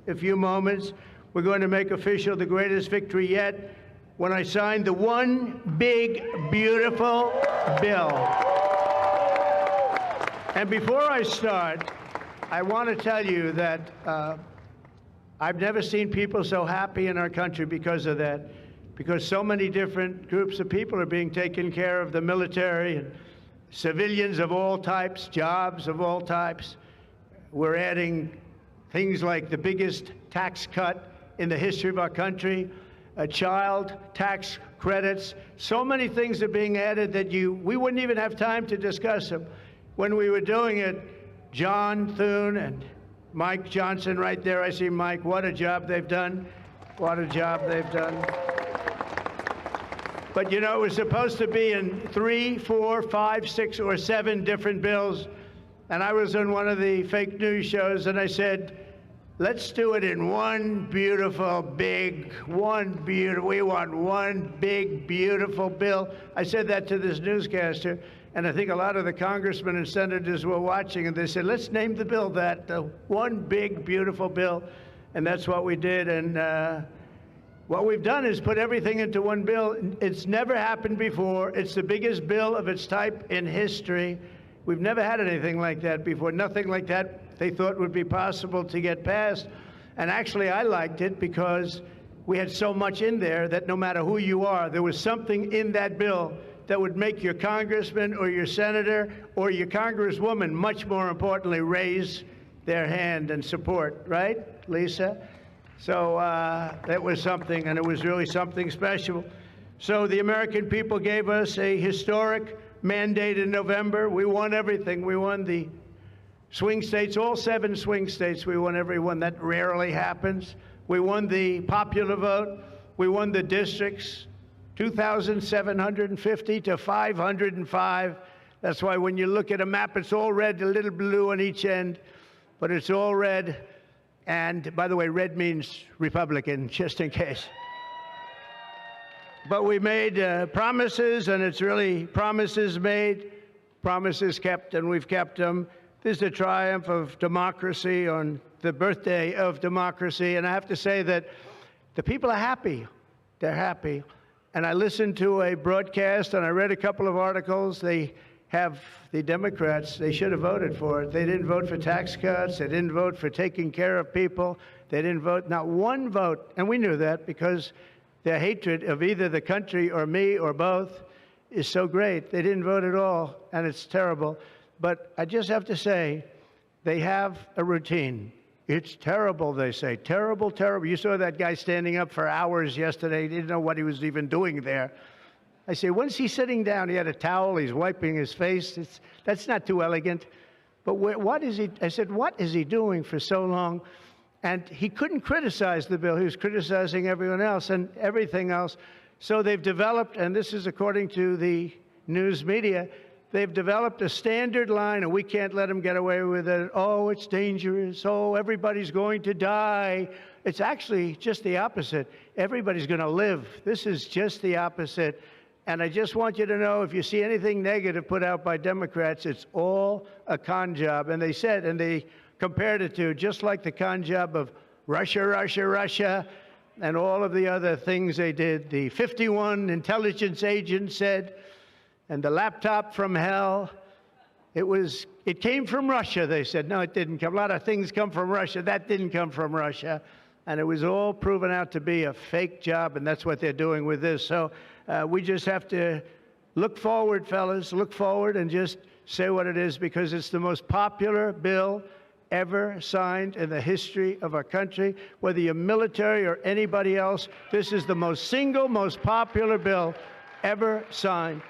a few moments, we're going to make official the greatest victory yet when I sign the one big, beautiful bill. And before I start, I want to tell you that I've never seen people so happy in our country because of that, because so many different groups of people are being taken care of, the military and civilians of all types, jobs of all types. We're adding things like the biggest tax cut in the history of our country, child tax credits. So many things are being added that we wouldn't even have time to discuss them. When we were doing it, John Thune and Mike Johnson right there, I see Mike, what a job they've done. What a job they've done. But you know, it was supposed to be in 3, 4, 5, 6, or 7 different bills. And I was on one of the fake news shows and I said, let's do it in one beautiful, big, we want one big, beautiful bill. I said that to this newscaster, and I think a lot of the congressmen and senators were watching, and they said, let's name the bill that, the one big, beautiful bill. And that's what we did. And what we've done is put everything into one bill. It's never happened before. It's the biggest bill of its type in history. We've never had anything like that before. Nothing like that they thought would be possible to get passed. And actually, I liked it because we had so much in there that no matter who you are, there was something in that bill that would make your congressman or your senator or your congresswoman, much more importantly, raise their hand and support, right, Lisa? So that was something, and it was really something special. So the American people gave us a historic mandate in November. We won everything. We won the swing states, all 7 swing states. We won every one. That rarely happens. We won the popular vote. We won the districts, 2,750 to 505. That's why when you look at a map, it's all red, a little blue on each end, but it's all red. And by the way, red means Republican, just in case. But we made promises, and it's really promises made, promises kept, and we've kept them. This is a triumph of democracy on the birthday of democracy. And I have to say that the people are happy. They're happy. And I listened to a broadcast, and I read a couple of articles. They have the Democrats, they should have voted for it. They didn't vote for tax cuts. They didn't vote for taking care of people. They didn't vote, not one vote. And we knew that because their hatred of either the country or me or both is so great. They didn't vote at all, and it's terrible. But I just have to say, they have a routine. It's terrible, they say. Terrible, terrible. You saw that guy standing up for hours yesterday. He didn't know what he was even doing there. I say, when's he sitting down? He had a towel. He's wiping his face. That's not too elegant. But what is he? I said, what is he doing for so long? And he couldn't criticize the bill. He was criticizing everyone else and everything else. So they've developed, and this is according to the news media, they've developed a standard line, and we can't let them get away with it. Oh, it's dangerous. Oh, everybody's going to die. It's actually just the opposite. Everybody's going to live. This is just the opposite. And I just want you to know, if you see anything negative put out by Democrats, it's all a con job. And they said, and they compared it to just like the con job of Russia, Russia, Russia, and all of the other things they did. The 51 intelligence agents said, and the laptop from hell, it came from Russia, they said. No, it didn't come. A lot of things come from Russia. That didn't come from Russia. And it was all proven out to be a fake job, and that's what they're doing with this. So we just have to look forward, fellas, look forward and just say what it is, because it's the most popular bill ever signed in the history of our country. Whether you're military or anybody else, this is the most popular bill ever signed.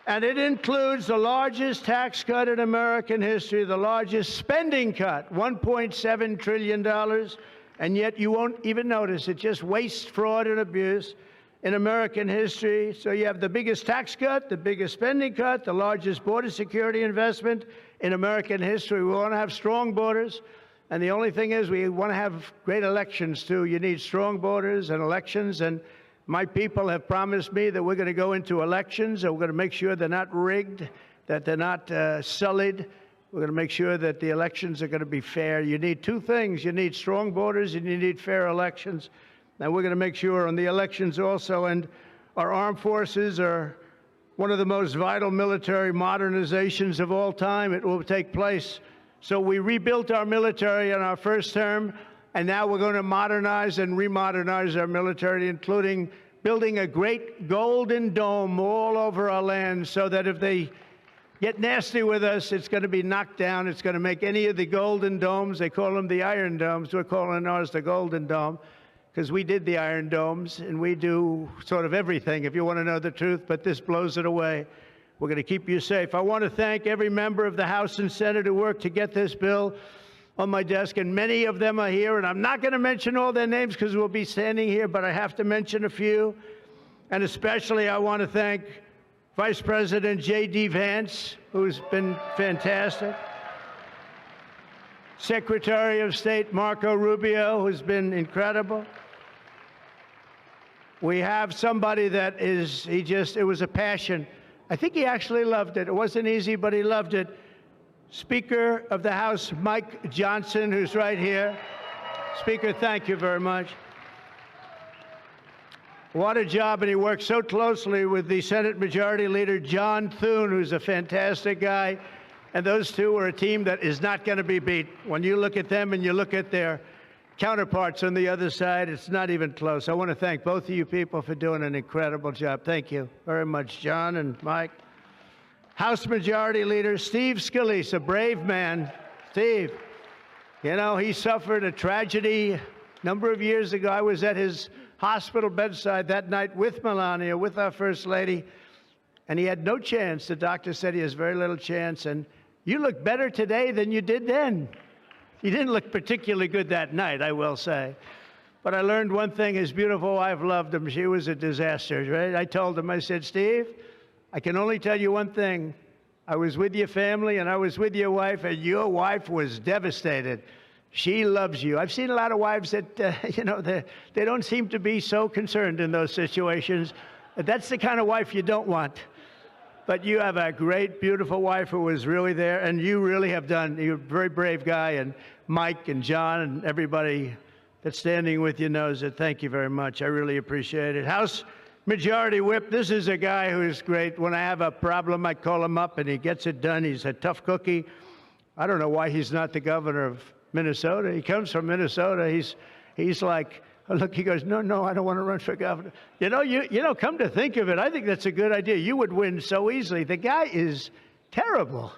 And it includes the largest tax cut in American history, the largest spending cut, $1.7 trillion. And yet you won't even notice it. Just waste, fraud, and abuse in American history. So you have the biggest tax cut, the biggest spending cut, the largest border security investment in American history. We want to have strong borders. And the only thing is, we want to have great elections, too. You need strong borders and elections. And my people have promised me that we're going to go into elections and we're going to make sure they're not rigged, that they're not sullied, We're going to make sure that the elections are going to be fair. You need two things. You need strong borders and you need fair elections. And we're going to make sure on the elections also. And our armed forces are one of the most vital military modernizations of all time. It will take place. So we rebuilt our military in our first term, and now we're going to modernize and remodernize our military, including building a great golden dome all over our land so that if they get nasty with us, it's going to be knocked down. It's going to make any of the golden domes, they call them the Iron Domes, we're calling ours the Golden Dome, because we did the Iron Domes, and we do sort of everything, if you want to know the truth, but this blows it away. We're going to keep you safe. I want to thank every member of the House and Senate who worked to get this bill on my desk, and many of them are here, and I'm not going to mention all their names because we'll be standing here, but I have to mention a few, and especially I want to thank Vice President J.D. Vance, who's been fantastic. Secretary of State Marco Rubio, who's been incredible. We have somebody that it was a passion. I think he actually loved it. It wasn't easy, but he loved it. Speaker of the House, Mike Johnson, who's right here. Speaker, thank you very much. What a job, and he worked so closely with the Senate Majority Leader, John Thune, who's a fantastic guy. And those two are a team that is not going to be beat. When you look at them and you look at their counterparts on the other side, it's not even close. I want to thank both of you people for doing an incredible job. Thank you very much, John and Mike. House Majority Leader Steve Scalise, a brave man. Steve, you know, he suffered a tragedy a number of years ago. I was at his hospital bedside that night with Melania, with our First Lady, and he had no chance. The doctor said he has very little chance, and you look better today than you did then. You didn't look particularly good that night, I will say. But I learned one thing, his beautiful wife loved him. She was a disaster, right? I told him, I said, Steve, I can only tell you one thing. I was with your family, and I was with your wife, and your wife was devastated. She loves you. I've seen a lot of wives that, you know, they don't seem to be so concerned in those situations. That's the kind of wife you don't want. But you have a great, beautiful wife who was really there, and you really have done. You're a very brave guy, and Mike and John and everybody that's standing with you knows it. Thank you very much. I really appreciate it. House Majority Whip, this is a guy who is great. When I have a problem, I call him up, and he gets it done. He's a tough cookie. I don't know why he's not the governor of Minnesota. He comes from Minnesota. He's like, oh, look, he goes, no, I don't want to run for governor. You know, come to think of it, I think that's a good idea. You would win so easily. The guy is terrible.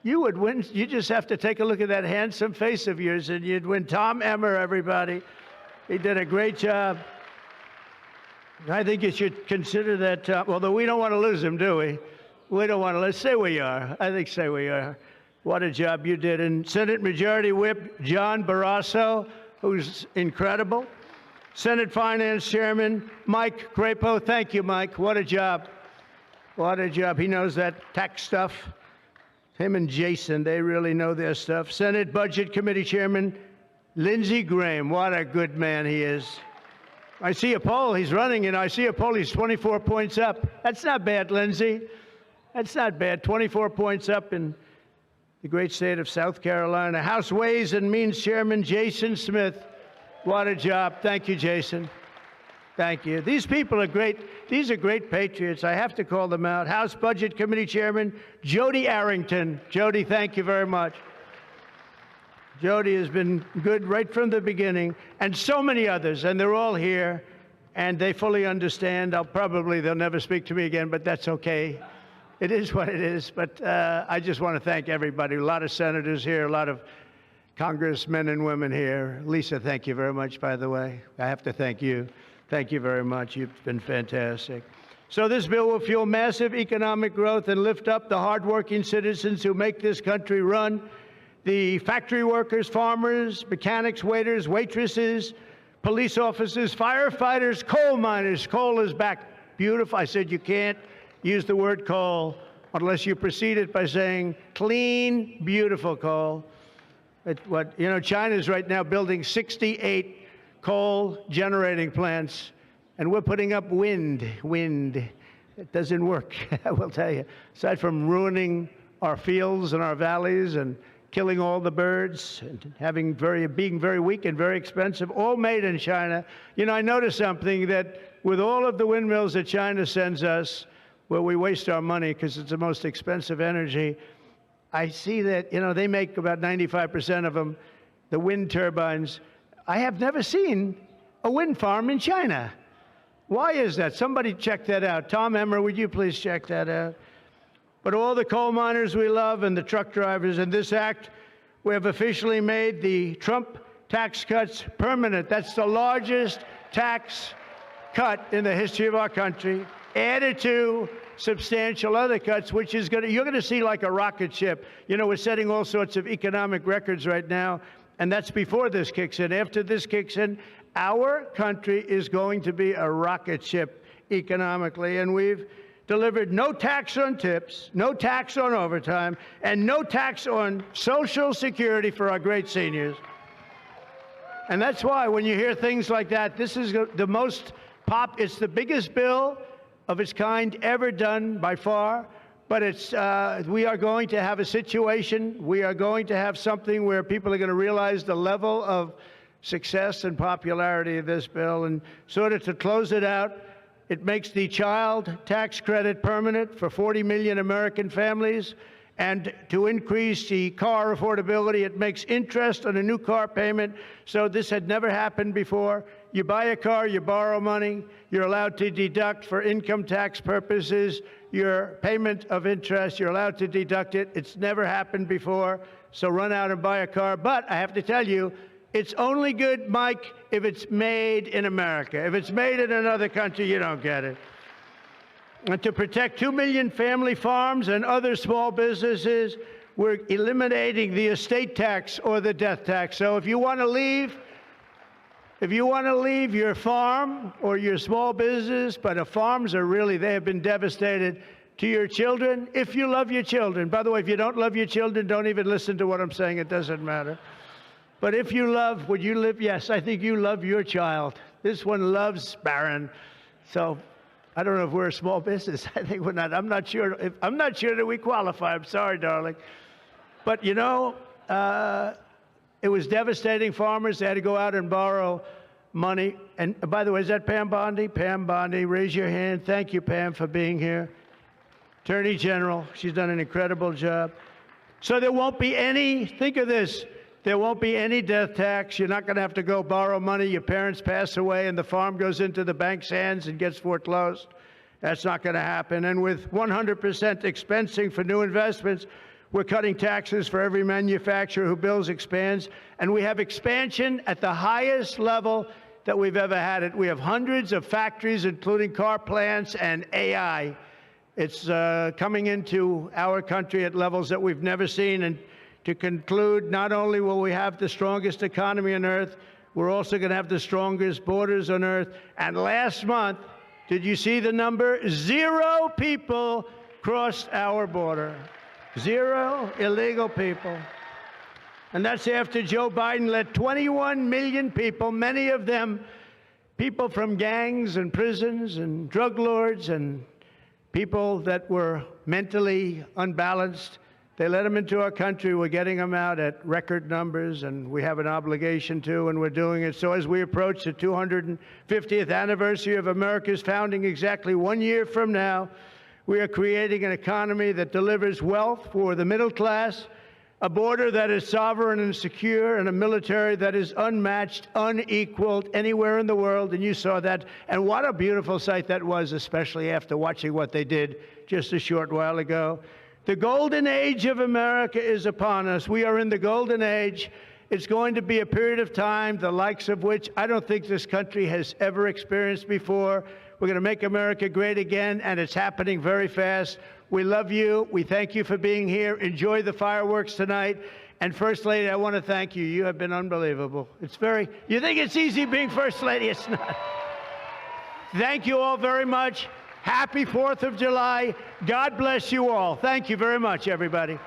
You would win. You just have to take a look at that handsome face of yours, and you'd win. Tom Emmer, everybody. He did a great job. I think you should consider that, although we don't want to lose him, do we? We don't want to. Let's say we are. I think say we are. What a job you did. And Senate Majority Whip John Barrasso, who's incredible. Senate Finance Chairman Mike Crapo. Thank you, Mike. What a job. What a job. He knows that tax stuff. Him and Jason, they really know their stuff. Senate Budget Committee Chairman Lindsey Graham. What a good man he is. I see a poll. He's running, and I see a poll. He's 24 points up. That's not bad, Lindsey. That's not bad. 24 points up in the great state of South Carolina. House Ways and Means Chairman Jason Smith. What a job. Thank you, Jason. Thank you. These people are great. These are great patriots. I have to call them out. House Budget Committee Chairman Jody Arrington. Jody, thank you very much. Jody has been good right from the beginning, and so many others, and they're all here, and they fully understand. They'll never speak to me again, but that's okay. It is what it is, but I just want to thank everybody. A lot of senators here, a lot of congressmen and women here. Lisa, thank you very much, by the way. I have to thank you. Thank you very much. You've been fantastic. So this bill will fuel massive economic growth and lift up the hardworking citizens who make this country run. The factory workers, farmers, mechanics, waiters, waitresses, police officers, firefighters, coal miners. Coal is back. Beautiful. I said you can't use the word coal unless you precede it by saying clean, beautiful coal. China's right now building 68 coal generating plants, and we're putting up wind. It doesn't work, I will tell you. Aside from ruining our fields and our valleys and killing all the birds and being very weak and very expensive, all made in China. You know, I noticed something, that with all of the windmills that China sends us, where we waste our money because it's the most expensive energy, I see that, you know, they make about 95% of them, the wind turbines. I have never seen a wind farm in China. Why is that? Somebody check that out. Tom Emmer, would you please check that out? But all the coal miners we love and the truck drivers, in this act, we have officially made the Trump tax cuts permanent. That's the largest tax cut in the history of our country, added to substantial other cuts, which is you're going to see like a rocket ship. You know, we're setting all sorts of economic records right now, and that's before this kicks in. After this kicks in, our country is going to be a rocket ship economically, and we've delivered no tax on tips, no tax on overtime, and no tax on Social Security for our great seniors. And that's why when you hear things like that, this is it's the biggest bill of its kind ever done by far, but we are going to have a situation, we are going to have something where people are going to realize the level of success and popularity of this bill. And sort of to close it out, it makes the child tax credit permanent for 40 million American families. And to increase the car affordability, it makes interest on a new car payment. So this had never happened before. You buy a car, you borrow money, you're allowed to deduct for income tax purposes your payment of interest. You're allowed to deduct it. It's never happened before. So run out and buy a car. But I have to tell you, it's only good, Mike, if it's made in America. If it's made in another country, you don't get it. And to protect 2 million family farms and other small businesses, we're eliminating the estate tax or the death tax. So if you want to leave your farm or your small business, but the farms they have been devastated, to your children, if you love your children. By the way, if you don't love your children, don't even listen to what I'm saying. It doesn't matter. But if you love, would you live? Yes, I think you love your child. This one loves Barron. So I don't know if we're a small business. I think we're not. I'm not sure that we qualify. I'm sorry, darling. But, you know, it was devastating. Farmers, they had to go out and borrow money. And by the way, is that Pam Bondi? Pam Bondi, raise your hand. Thank you, Pam, for being here. Attorney General, she's done an incredible job. So there won't be any, think of this, there won't be any death tax. You're not going to have to go borrow money. Your parents pass away and the farm goes into the bank's hands and gets foreclosed. That's not going to happen. And with 100% expensing for new investments, we're cutting taxes for every manufacturer who builds, expands. And we have expansion at the highest level that we've ever had it. We have hundreds of factories, including car plants and AI. It's coming into our country at levels that we've never seen. And to conclude, not only will we have the strongest economy on earth, we're also going to have the strongest borders on earth. And last month, did you see the number? 0 people crossed our border. 0 illegal people. And that's after Joe Biden let 21 million people, many of them people from gangs and prisons and drug lords and people that were mentally unbalanced, they let them into our country. We're getting them out at record numbers, and we have an obligation to, and we're doing it. So as we approach the 250th anniversary of America's founding exactly 1 year from now, we are creating an economy that delivers wealth for the middle class, a border that is sovereign and secure, and a military that is unmatched, unequaled anywhere in the world. And you saw that. And what a beautiful sight that was, especially after watching what they did just a short while ago. The golden age of America is upon us. We are in the golden age. It's going to be a period of time, the likes of which I don't think this country has ever experienced before. We're going to make America great again, and it's happening very fast. We love you. We thank you for being here. Enjoy the fireworks tonight. And First Lady, I want to thank you. You have been unbelievable. You think it's easy being First Lady? It's not. Thank you all very much. Happy 4th of July. God bless you all. Thank you very much, everybody.